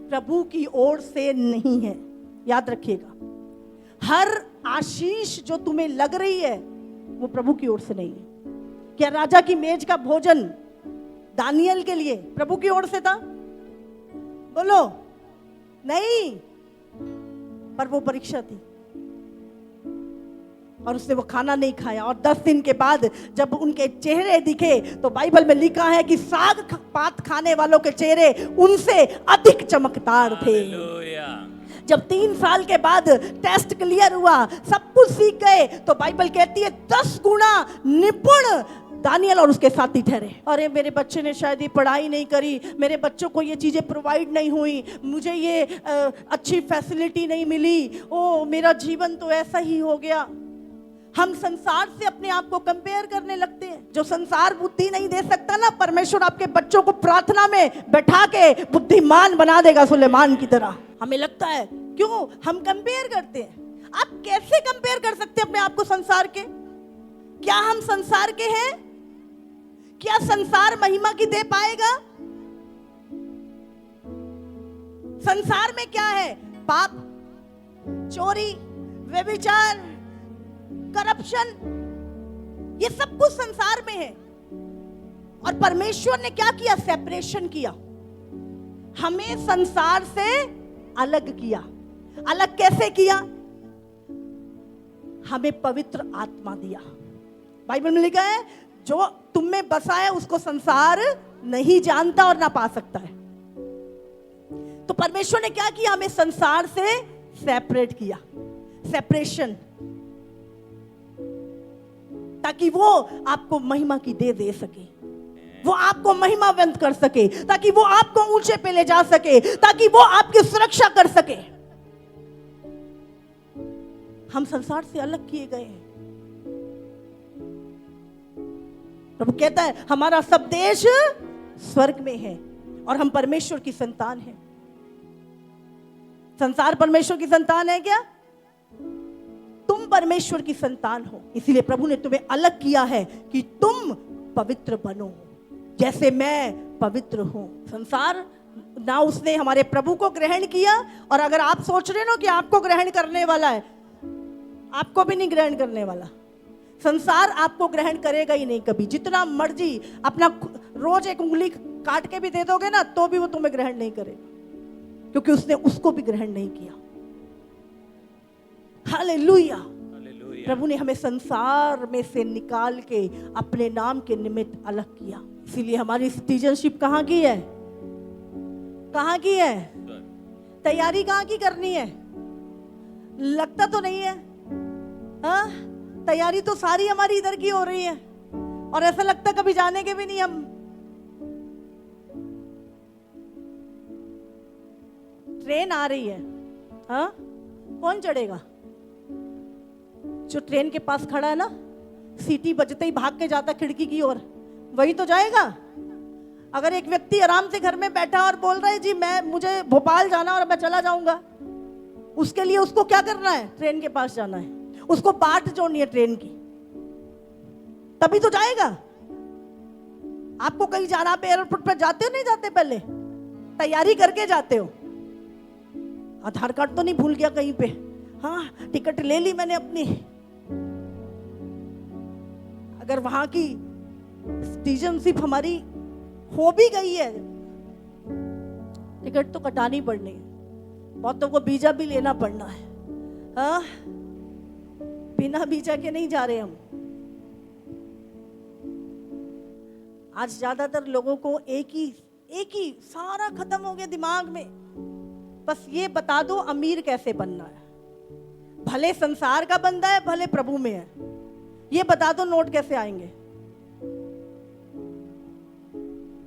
प्रभु की ओर से नहीं है, याद रखिएगा। हर आशीष जो तुम्हें लग रही है वो प्रभु की ओर से नहीं है। क्या राजा की मेज का भोजन दानियल के लिए प्रभु की ओर से था? बोलो नहीं, पर वो परीक्षा थी और उसने वो खाना नहीं खाया। और 10 दिन के बाद जब उनके चेहरे दिखे तो बाइबल में लिखा है कि साग पात खाने वालों के चेहरे उनसे अधिक चमकदार थे। जब 3 साल के बाद टेस्ट क्लियर हुआ, सब कुछ सीख गए, तो बाइबल कहती है 10 गुना निपुण दानियल और उसके साथी ठहरे। अरे मेरे बच्चे ने शायद ये पढ़ाई नहीं करी, मेरे बच्चों को ये चीजें प्रोवाइड नहीं हुई, मुझे ये अच्छी फैसिलिटी नहीं मिली, ओ मेरा जीवन तो ऐसा ही हो गया। हम संसार से अपने आप को कंपेयर करने लगते हैं। जो संसार बुद्धि नहीं दे सकता ना, परमेश्वर आपके बच्चों को प्रार्थना में बैठा के बुद्धिमान बना देगा सुलेमान की तरह। हमें लगता है क्यों हम कंपेयर करते हैं। आप कैसे कंपेयर कर सकते हैं अपने आप को संसार के? क्या हम संसार के हैं? क्या संसार महिमा की दे पाएगा? संसार में क्या है? पाप, चोरी, व्यभिचार, करप्शन, ये सब कुछ संसार में है। और परमेश्वर ने क्या किया? सेपरेशन किया, हमें संसार से अलग किया। अलग कैसे किया? हमें पवित्र आत्मा दिया। बाइबल में लिखा है जो तुम में बसा है उसको संसार नहीं जानता और ना पा सकता है। तो परमेश्वर ने क्या किया? हमें संसार से सेपरेट किया, सेपरेशन, ताकि वो आपको महिमा की दे सके, वो आपको महिमावंत कर सके, ताकि वो आपको ऊंचे पे ले जा सके, ताकि वो आपकी सुरक्षा कर सके। हम संसार से अलग किए गए हैं। प्रभु कहता है हमारा सब देश स्वर्ग में है और हम परमेश्वर की संतान हैं। संसार परमेश्वर की संतान है क्या? तुम परमेश्वर की संतान हो, इसीलिए प्रभु ने तुम्हें अलग किया है कि तुम पवित्र बनो जैसे मैं पवित्र हूं। संसार ना उसने हमारे प्रभु को ग्रहण किया, और अगर आप सोच रहे हो कि आपको ग्रहण करने वाला है, आपको भी नहीं ग्रहण करने वाला। संसार आपको ग्रहण करेगा ही नहीं कभी। जितना मर्जी अपना रोज एक उंगली काट के भी दे दोगे ना, तो भी वो तुम्हें ग्रहण नहीं करेगा, क्योंकि उसने उसको भी ग्रहण नहीं किया। हालेलुया। प्रभु ने हमें संसार में से निकाल के अपने नाम के निमित्त अलग किया। इसीलिए हमारी सिटीजनशिप कहाँ की है? कहाँ की है? तैयारी कहाँ की करनी है? लगता तो नहीं है, हाँ? तैयारी तो सारी हमारी इधर की हो रही है, और ऐसा लगता कभी जाने के भी नहीं हम। ट्रेन आ रही है, हाँ? कौन चढ़ेगा? जो ट्रेन के पास खड़ा है ना, सीटी बजते ही भाग के जाता खिड़की की ओर, वही तो जाएगा। अगर एक व्यक्ति आराम से घर में बैठा और बोल रहा है जी मुझे भोपाल जाना और मैं चला जाऊंगा, उसके लिए उसको क्या करना है? ट्रेन के पास जाना है, उसको बाट जोड़नी है ट्रेन की, तभी तो जाएगा। आपको कहीं जाना, आप एयरपोर्ट पर जाते हो नहीं जाते? पहले तैयारी करके जाते हो। आधार कार्ड तो नहीं भूल गया कहीं पे? हाँ, टिकट ले ली मैंने अपनी। अगर वहां की सिटीजनशिप हमारी हो भी गई है, टिकट तो कटानी पड़नी है, बहुतों को वीजा भी लेना पड़ना है। हाँ, बिना वीजा के नहीं जा रहे हम। आज ज्यादातर लोगों को एक ही सारा खत्म हो गया दिमाग में, बस ये बता दो अमीर कैसे बनना है। भले संसार का बंदा है, भले प्रभु में है, ये बता दो नोट कैसे आएंगे।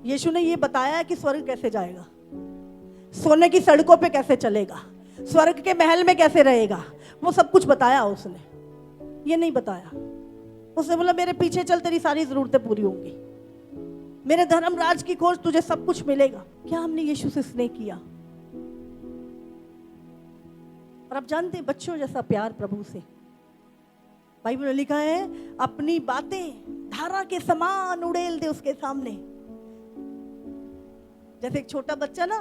यीशु ने ये बताया कि स्वर्ग कैसे जाएगा, सोने की सड़कों पे कैसे चलेगा, स्वर्ग के महल में कैसे रहेगा, वो सब कुछ बताया उसने। ये नहीं बताया। उसने बोला मेरे पीछे चल, तेरी सारी जरूरतें पूरी होंगी, मेरे धर्म राज की खोज, तुझे सब कुछ मिलेगा। क्या हमने यीशु से स्नेह किया? और आप जानते हैं बच्चों जैसा प्यार प्रभु से, बाइबल में लिखा है अपनी बातें धारा के समान उड़ेल दे उसके सामने। जैसे एक छोटा बच्चा ना,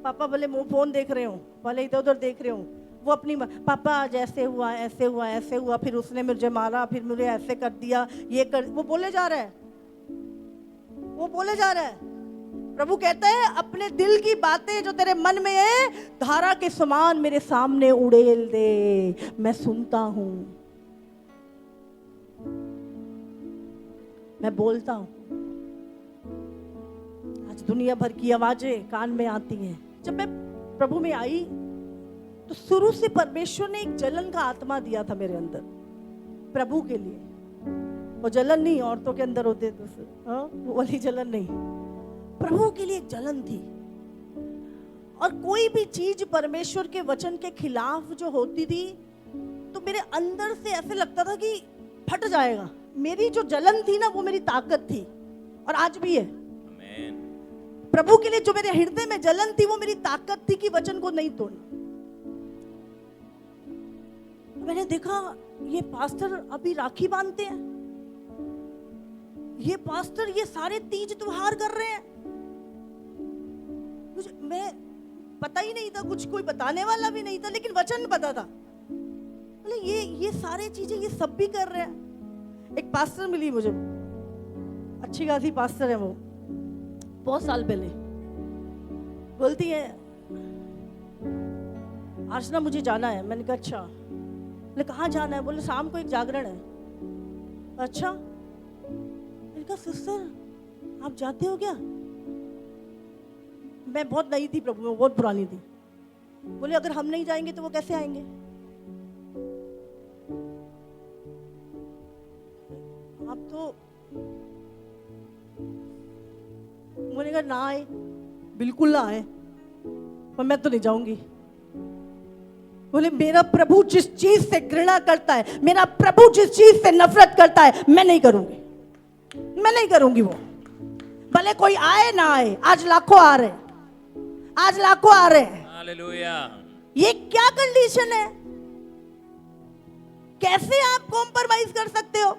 पापा भले फोन देख रहे हो, भले इधर उधर देख रहे हो, वो अपनी पापा आज ऐसे हुआ ऐसे हुआ ऐसे हुआ, फिर उसने मुझे मारा, फिर मुझे ऐसे कर दिया, ये कर, वो बोले जा रहा है, वो बोले जा रहा है। प्रभु कहता है अपने दिल की बातें जो तेरे मन में है धारा के समान मेरे सामने उड़ेल दे, मैं सुनता हूं, मैं बोलता हूं। आज दुनिया भर की आवाजें कान में आती हैं। जब मैं प्रभु में आई तो शुरू से परमेश्वर ने एक जलन का आत्मा दिया था मेरे अंदर प्रभु के लिए। वो जलन नहीं औरतों के अंदर होते तो वो वाली जलन नहीं, प्रभु के लिए एक जलन थी। और कोई भी चीज परमेश्वर के वचन के खिलाफ जो होती थी तो मेरे अंदर से ऐसे लगता था कि फट जाएगा। मेरी जो जलन थी ना वो मेरी ताकत थी, और आज भी है। प्रभु के लिए जो मेरे हृदय में जलन थी वो मेरी ताकत थी कि वचन को नहीं तोड़ना। मैंने देखा ये पास्टर अभी राखी बांधते हैं, ये पास्टर ये सारे तीज त्योहार कर रहे हैं। मुझे मैं पता ही नहीं था, कुछ कोई बताने वाला भी नहीं था, लेकिन वचन पता था। ये सारे चीजें ये सब भी कर रहे हैं। एक पास्टर मिली मुझे, अच्छी खासी पास्टर है वो, बहुत साल पहले। बोलती है आज ना मुझे जाना है। मैंने कहा अच्छा। बोले कहाँ जाना है? बोले शाम को एक जागरण है। अच्छा। मैंने कहा सिस्टर आप जाते हो क्या? मैं बहुत नई थी प्रभु में, बहुत पुरानी थी। बोले अगर हम नहीं जाएंगे तो वो कैसे आएंगे? आप तो मैंने कहा ना आए, बिल्कुल ना आए, पर मैं तो नहीं जाऊंगी। बोले मेरा प्रभु जिस चीज से घृणा करता है, मेरा प्रभु जिस चीज से नफरत करता है, मैं नहीं करूंगी, मैं नहीं करूंगी वो, भले कोई आए ना आए। आज लाखों आ रहे, आज लाखों आ रहे हैं। हालेलुया। ये क्या कंडीशन है? कैसे आप कॉम्प्रोमाइज कर सकते हो?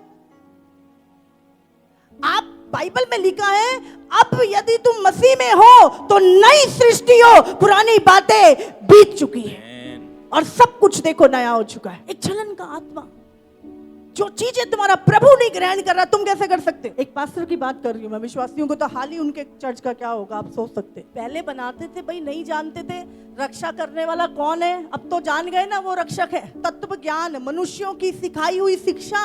आप बाइबल में लिखा है अब यदि तुम मसीह में हो तो नई सृष्टि हो, पुरानी बातें बीत चुकी है और सब कुछ देखो नया हो चुका है। एक जलन का आत्मा, जो चीजें तुम्हारा प्रभु नहीं ग्रहण कर रहा तुम कैसे कर सकते? एक पास्टर की बात कर रही हूं मैं, विश्वासियों को तो हाल ही उनके चर्च का क्या होगा आप सोच सकते। पहले बनाते थे भाई, नहीं जानते थे रक्षा करने वाला कौन है, अब तो जान गए ना वो रक्षक है। तत्व ज्ञान, मनुष्यों की सिखाई हुई शिक्षा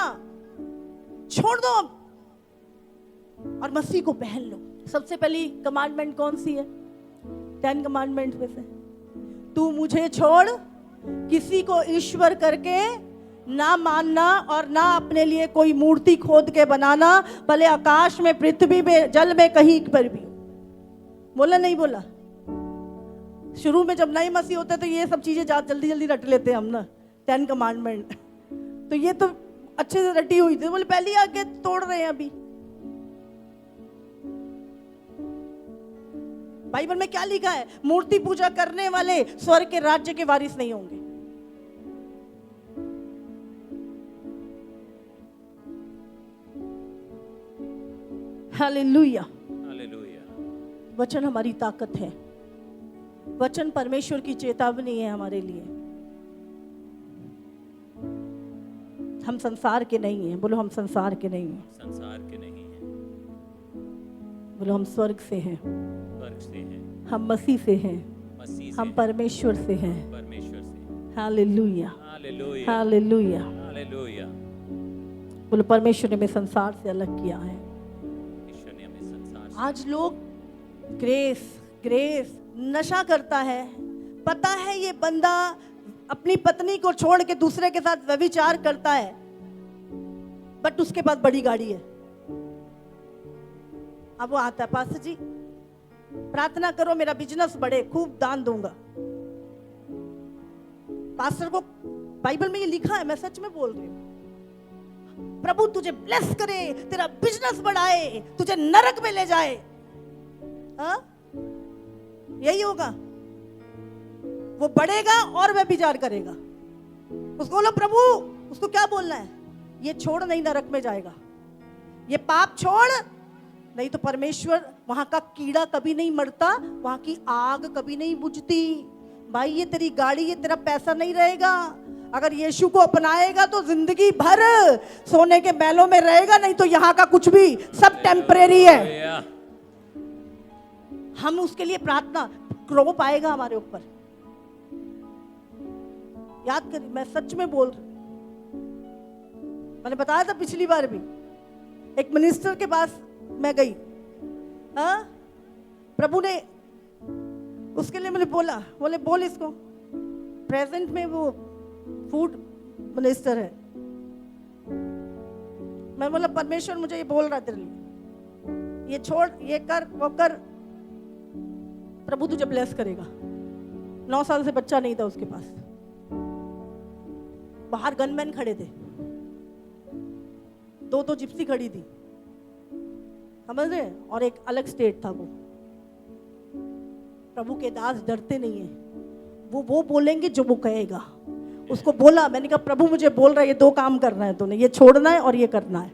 छोड़ दो अब और मसीह को पहन लो। सबसे पहली कमांडमेंट कौन सी है 10 कमांडमेंट में से? तू मुझे छोड़ किसी को ईश्वर करके ना मानना और ना अपने लिए कोई मूर्ति खोद के बनाना, भले आकाश में, पृथ्वी में, जल में, कहीं पर भी। बोला नहीं बोला? शुरू में जब नए मसीह होते तो ये सब चीजें जल्दी जल्दी रट लेते हैं हम ना, 10 कमांडमेंट। तो ये तो अच्छे से रटी हुई थी। बोले पहली आगे तोड़ रहे हैं अभी। बाइबल में क्या लिखा है? मूर्ति पूजा करने वाले स्वर्ग के राज्य के वारिस नहीं होंगे। Hallelujah, hallelujah. वचन हमारी ताकत है, वचन परमेश्वर की चेतावनी है हमारे लिए। हम संसार के नहीं हैं। बोलो हम संसार के नहीं हैं। संसार के नहीं हैं। बोलो हम स्वर्ग से हैं, स्वर्ग से हैं। हम मसीह से हैं, मसीह से हम परमेश्वर से हैं। परमेश्वर से। Hallelujah, hallelujah, hallelujah, hallelujah. बोलो परमेश्वर ने हमें संसार से अलग किया है। ईश्वर ने हमें संसार से। आज लोग ग्रेस ग्रेस नशा करता है, पता है ये बंदा अपनी पत्नी को छोड़ के दूसरे के साथ व्यभिचार करता है, बट उसके पास बड़ी गाड़ी है। अब वो आता है, पास्टर जी प्रार्थना करो मेरा बिजनेस बढ़े, खूब दान दूंगा। पास्टर को बाइबल में ये लिखा है, मैं सच में बोल रही हूं। प्रभु तुझे ब्लेस करे, तेरा बिजनेस बढ़ाए, तुझे नरक में ले जाए। हाँ? यही होगा। वो बढ़ेगा और व्यभिचार करेगा। उसको बोलो प्रभु, उसको क्या बोलना है? ये छोड़, नहीं नरक में जाएगा। ये पाप छोड़, नहीं तो परमेश्वर, वहां का कीड़ा कभी नहीं मरता, वहां की आग कभी नहीं बुझती। भाई ये तेरी गाड़ी, ये तेरा पैसा नहीं रहेगा। अगर यीशु को अपनाएगा तो जिंदगी भर सोने के महलों में रहेगा, नहीं तो यहाँ का कुछ भी सब टेम्परेरी है। हम उसके लिए प्रार्थना, क्रोप आएगा हमारे ऊपर, याद करिए, मैं सच में बोल रही, मैंने बताया था पिछली बार भी, एक मिनिस्टर के पास मैं गई, हाँ, प्रभु ने उसके लिए मैंने बोला, बोले बोल इसको, प्रेजेंट में वो फूड मिनिस्टर है। मैं बोला परमेश्वर मुझे ये बोल रहा तेरे लिए, ये छोड़, ये कर, वो कर, प्रभु तुझे ब्लेस करेगा। 9 साल से बच्चा नहीं था उसके पास, बाहर गनमैन खड़े थे, 2 जिप्सी खड़ी थी, समझ रहे, और एक अलग स्टेट था वो। प्रभु के दास डरते नहीं है, वो बोलेंगे जो वो कहेगा। उसको बोला, मैंने कहा प्रभु मुझे बोल रहा है ये 2 काम करना है तूने, ये छोड़ना है और ये करना है।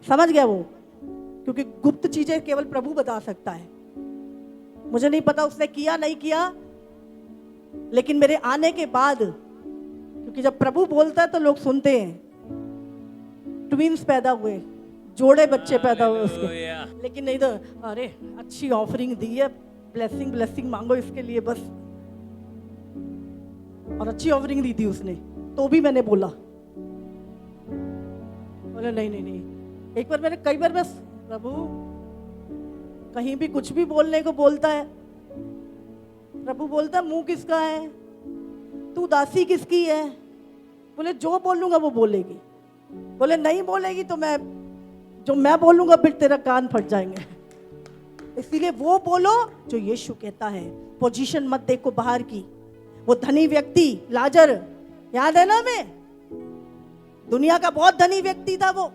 समझ गया वो, क्योंकि गुप्त चीजें केवल प्रभु बता सकता है। मुझे नहीं पता उसने किया नहीं किया, लेकिन मेरे आने के बाद, क्योंकि जब प्रभु बोलता है तो लोग सुनते हैं। ट्विंस पैदा हुए, जोड़े बच्चे पैदा हुए उसके, लेकिन नहीं तो अरे अच्छी ऑफरिंग दी है, ब्लेसिंग मांगो इसके लिए बस, और अच्छी ऑफरिंग दी थी उसने, तो भी मैंने बोला, बोले नहीं। एक बार मैंने, कई बार मैं, प्रभु कहीं भी कुछ भी बोलने को बोलता है, प्रभु बोलता मुंह किसका है, तू दासी किसकी है। बोले जो बोलूंगा वो बोलेगी, बोले नहीं बोलेगी तो जो मैं बोलूंगा फिर तेरा कान फट जाएंगे। इसीलिए वो बोलो जो यीशु कहता है। पोजीशन मत देखो बाहर की। वो धनी व्यक्ति लाजर, याद है ना, मैं दुनिया का बहुत धनी व्यक्ति था, वो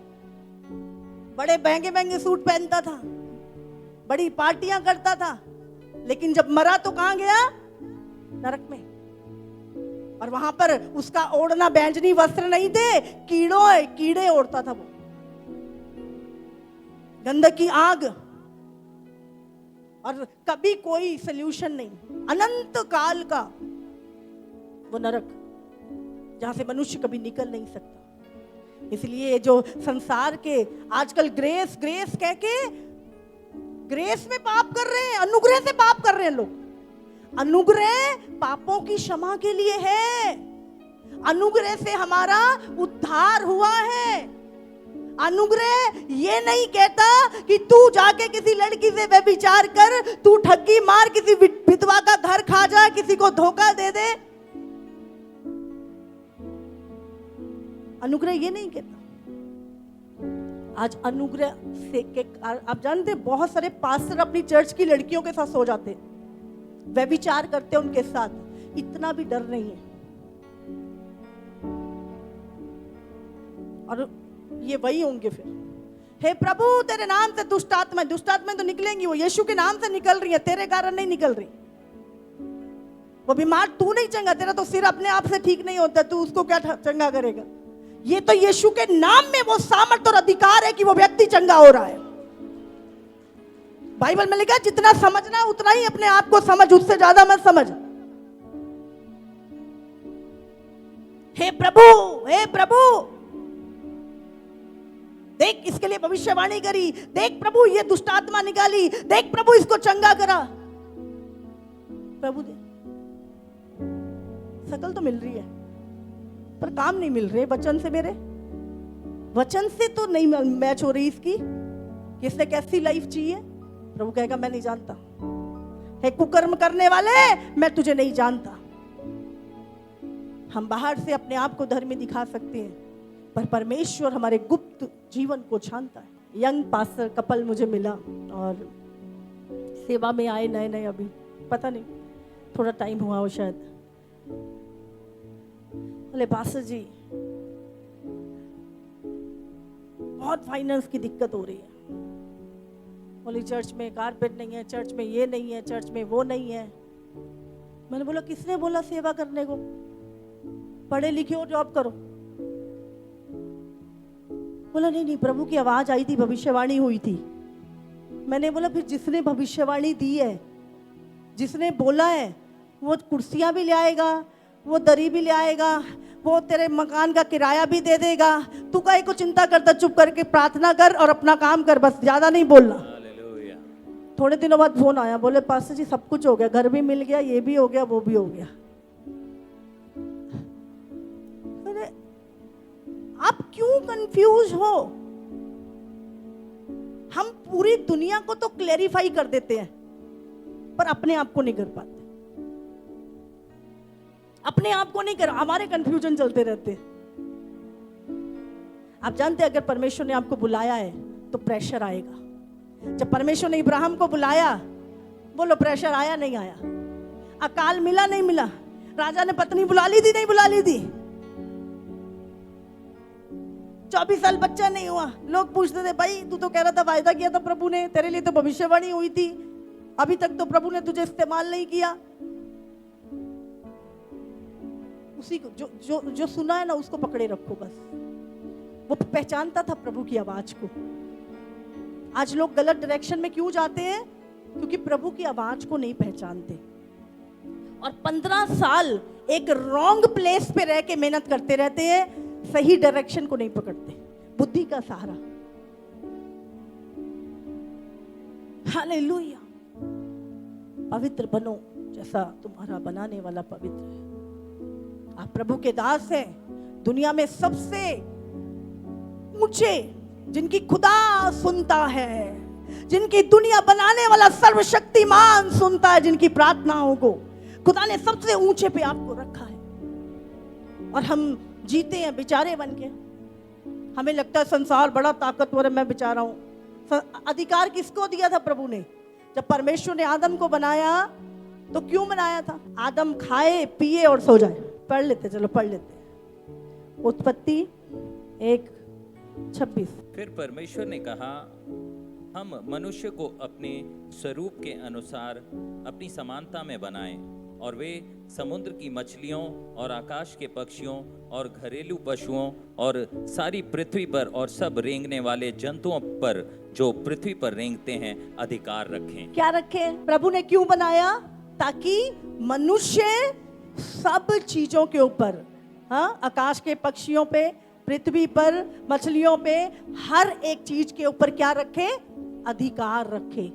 बड़े महंगे सूट पहनता था, बड़ी पार्टियां करता था, लेकिन जब मरा तो कहां गया, नरक में। और वहां पर उसका ओढ़ना बैंजनी वस्त्र नहीं थे, कीड़े ओढ़ता था वो, गंधक की आग, और कभी कोई सल्यूशन नहीं, अनंत काल का वो नरक, जहां से मनुष्य कभी निकल नहीं सकता। इसलिए जो संसार के आजकल ग्रेस कह के ग्रेस में पाप कर रहे हैं, अनुग्रह से पाप कर रहे हैं लोग। अनुग्रह पापों की क्षमा के लिए है, अनुग्रह से हमारा उद्धार हुआ है। अनुग्रह ये नहीं कहता कि तू जाके किसी लड़की से व्यभिचार कर, तू ठगी मार, किसी विधवा का घर खा जा, किसी को धोखा दे दे। अनुग्रह ये नहीं कहता। आज अनुग्रह से आप जानते हैं, बहुत सारे पास्टर अपनी चर्च की लड़कियों के साथ सो जाते हैं, व्यभिचार करते हैं उनके साथ, इतना भी डर नहीं है। और ये वही होंगे फिर, हे प्रभु तेरे नाम से दुष्ट आत्माएं तो निकलेंगी, वो यीशु के नाम से निकल रही है, तेरे कारण नहीं निकल रही। वो बीमार तू नहीं चंगा, तेरा तो सिर अपने आप से ठीक नहीं होता, तू उसको क्या चंगा करेगा। ये तो यीशु के नाम में वो सामर्थ और अधिकार है कि वो व्यक्ति चंगा हो रहा है। बाइबल में लिखा है जितना समझना उतना ही अपने आप को समझ, उससे ज्यादा मत समझ। हे प्रभु देख, इसके लिए भविष्यवाणी करी, देख प्रभु ये दुष्ट आत्मा निकाली, देख प्रभु इसको चंगा करा। प्रभु दे, शकल तो मिल रही है पर काम नहीं मिल रहे। वचन से, मेरे वचन से तो नहीं मैच हो रही इसकी, किसने कैसी लाइफ चाहिए। प्रभु कहेगा मैं नहीं जानता, हे कुकर्म करने वाले, मैं तुझे नहीं जानता। हम बाहर से अपने आप को धर्मी दिखा सकते हैं, पर परमेश्वर हमारे गुप्त जीवन को जानता है। यंग पास्टर कपल मुझे मिला और सेवा में आए नए, अभी पता नहीं थोड़ा टाइम हुआ हो शायद। बोले पास्टर जी बहुत फाइनेंस की दिक्कत हो रही है। बोले चर्च में कारपेट नहीं है, चर्च में ये नहीं है, चर्च में वो नहीं है। मैंने बोला किसने बोला सेवा करने को, पढ़े लिखे हो जॉब करो। बोला नहीं नहीं, प्रभु की आवाज आई थी, भविष्यवाणी हुई थी। मैंने बोला फिर जिसने भविष्यवाणी दी है, जिसने बोला है, वो कुर्सियां भी ले आएगा, वो दरी भी ले आएगा, वो तेरे मकान का किराया भी दे देगा। तू काहे को चिंता करता, चुप करके प्रार्थना कर और अपना काम कर, बस ज्यादा नहीं बोलना। हालेलुया। थोड़े दिनों बाद फोन आया, बोले पास्टर जी सब कुछ हो गया, घर भी मिल गया, ये भी हो गया, वो भी हो गया। अरे आप क्यों कंफ्यूज हो? हम पूरी दुनिया को तो क्लेरिफाई कर देते हैं, पर अपने आप को नहीं कर पाते। अपने आप को नहीं कर, हमारे कंफ्यूजन चलते रहते हैं। आप जानते हैं, अगर परमेश्वर ने आपको बुलाया है तो प्रेशर आएगा। जब परमेश्वर ने इब्राहिम को बुलाया, बोलो प्रेशर आया नहीं आया? अकाल मिला नहीं मिला? राजा ने पत्नी बुला ली थी नहीं बुला ली थी? 24 साल बच्चा नहीं हुआ। लोग पूछते थे, भाई तू तो कह रहा था वायदा किया था प्रभु ने, तेरे लिए तो भविष्यवाणी हुई थी, अभी तक तो प्रभु ने तुझे इस्तेमाल नहीं किया। उसी को जो जो जो सुना है ना, उसको पकड़े रखो बस। वो पहचानता था प्रभु की आवाज को। आज लोग गलत डायरेक्शन में क्यों जाते हैं? क्योंकि प्रभु की आवाज को नहीं पहचानते, और 15 साल एक रॉन्ग प्लेस पे रह के मेहनत करते रहते हैं, सही डायरेक्शन को नहीं पकड़ते, बुद्धि का सहारा। हालेलुया। पवित्र बनो जैसा तुम्हारा बनाने वाला पवित्र है। आप प्रभु के दास हैं। दुनिया में सबसे ऊंचे, जिनकी खुदा सुनता है, जिनकी दुनिया बनाने वाला सर्वशक्तिमान सुनता है, जिनकी प्रार्थनाओं को खुदा ने सबसे ऊंचे पे आपको रखा है, और हम जीते हैं बेचारे बन के। हमें लगता है संसार बड़ा ताकतवर है, मैं बेचारा हूं। अधिकार किसको दिया था प्रभु ने? जब परमेश्वर ने आदम को बनाया तो क्यों बनाया था? आदम खाए पिए और सो जाए। पढ़ लेते, चलो पढ़ लेते। उत्पत्ति 1:26। फिर परमेश्वर ने कहा, हम मनुष्य को अपने स्वरूप के अनुसार अपनी समानता में बनाएं, और वे समुद्र की मछलियों और आकाश के पक्षियों और घरेलू पशुओं और सारी पृथ्वी पर और सब रेंगने वाले जंतुओं पर जो पृथ्वी पर रेंगते हैं अधिकार रखें। क्या रखें? प्रभु ने क्यों बनाया? ताकि मनुष्य सब चीजों के ऊपर, हाँ, आकाश के पक्षियों पे, पृथ्वी पर, मछलियों पे, हर एक चीज के ऊपर क्या रखे? अधिकार रखे।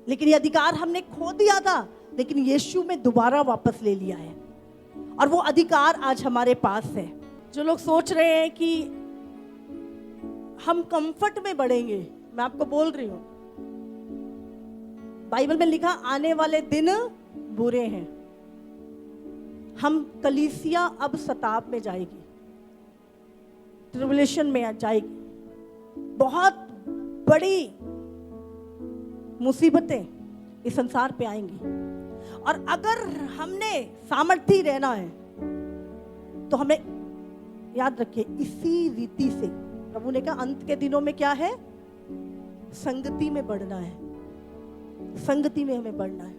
लेकिन ये अधिकार हमने खो दिया था, लेकिन यीशु में दोबारा वापस ले लिया है, और वो अधिकार आज हमारे पास है। जो लोग सोच रहे हैं कि हम कंफर्ट में बढ़ेंगे, मैं आपको बोल रही हूं, बाइबल में लिखा आने वाले दिन बुरे हैं। हम कलीसिया अब सताव में जाएगी, ट्रिबुलेशन में जाएगी, बहुत बड़ी मुसीबतें इस संसार पे आएंगी। और अगर हमने सामर्थ्य रहना है तो हमें याद रखिए, इसी रीति से प्रभु ने कहा अंत के दिनों में क्या है? संगति में बढ़ना है, संगति में हमें बढ़ना है।